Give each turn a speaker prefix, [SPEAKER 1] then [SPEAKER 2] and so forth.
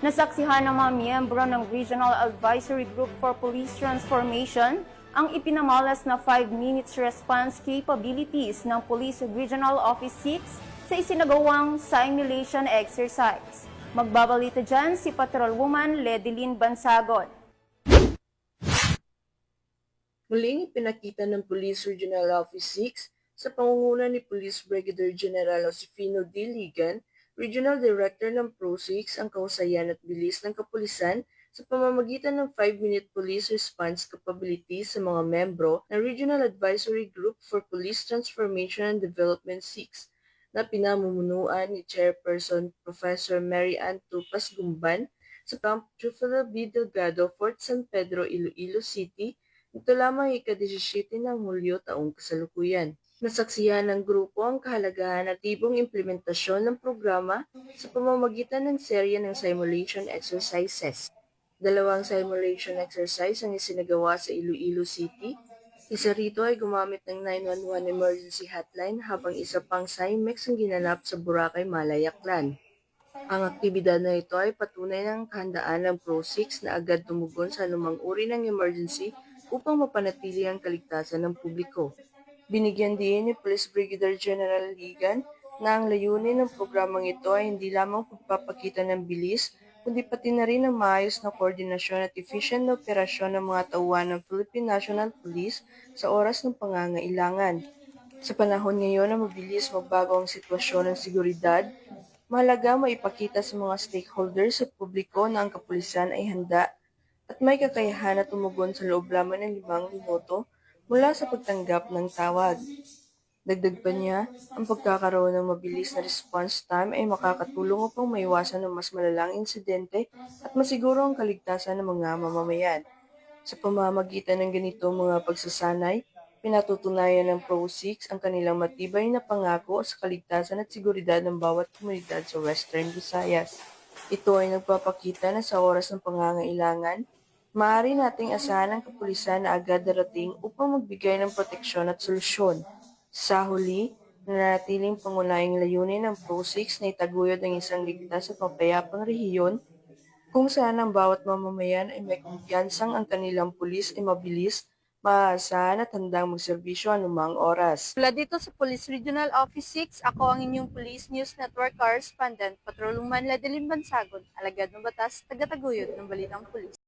[SPEAKER 1] Nasaksihan ng mga miyembro ng Regional Advisory Group for Police Transformation ang ipinamalas na 5 minutes response capabilities ng Police Regional Office 6 sa isinagawang simulation exercise. Magbabalita dyan si Patrolwoman Ledilyn Bansagon.
[SPEAKER 2] Muling ipinakita ng Police Regional Office 6 sa pangunguna ni Police Brigadier General Josefino D. Ligan, Regional Director ng PRO6, ang kahusayan at bilis ng kapulisan sa pamamagitan ng 5-minute police response capabilities sa mga membro ng Regional Advisory Group for Police Transformation and Development 6 na pinamumunuan ni Chairperson Professor Mary Ann Tupas Gumban sa Camp Jufela B. Delgado, Fort San Pedro, Iloilo City. Ito lamang ika-17 ng Hulyo taong kasalukuyan. Nasaksihan ng grupo ang kahalagahan at tibong implementasyon ng programa sa pamamagitan ng serye ng simulation exercises. 2 simulation exercise ang isinagawa sa Iloilo City. Isa rito ay gumamit ng 911 emergency hotline habang isa pang SIMEX ang ginanap sa Boracay, Malay, Aklan. Ang aktibidad na ito ay patunay ng kahandaan ng PRO6 na agad tumugon sa anumang uri ng emergency upang mapanatili ang kaligtasan ng publiko. Binigyan din ni Police Brigadier General Ligan na ang layunin ng programang ito ay hindi lamang pagpapakita ng bilis, kundi pati na rin ang maayos na koordinasyon at efficient na operasyon ng mga tauhan ng Philippine National Police sa oras ng pangangailangan. Sa panahon ngayon na mabilis magbago ang sitwasyon ng seguridad, mahalaga maipakita sa mga stakeholders at publiko na ang kapulisan ay handa at may kakayahan na tumugon sa loob lamang ng 5 minuto mula sa pagtanggap ng tawag. Dagdag pa niya, ang pagkakaroon ng mabilis na response time ay makakatulong upang maiwasan ng mas malalang insidente at masiguro ang kaligtasan ng mga mamamayan. Sa pamamagitan ng ganitong mga pagsasanay, pinatutunayan ng PRO6 ang kanilang matibay na pangako sa kaligtasan at seguridad ng bawat komunidad sa Western Visayas. Ito ay nagpapakita na sa oras ng pangangailangan, maaari nating asahan ang kapulisan na agad darating upang magbigay ng proteksyon at solusyon. Sa huli, nananatiling pangunahing layunin ng PRO6 na itaguyod ang isang ligtas at mapayapang rehiyon kung saan ang bawat mamamayan ay may kumpiyansang ang kanilang pulis ay mabilis, maaasahan at handang magserbisyo anumang oras. Mula dito sa Police Regional Office 6, ako ang inyong Police News Network Correspondent, Patrolwoman Ledilyn Bansagon, alagad ng batas, tagataguyod ng Balitang Pulis.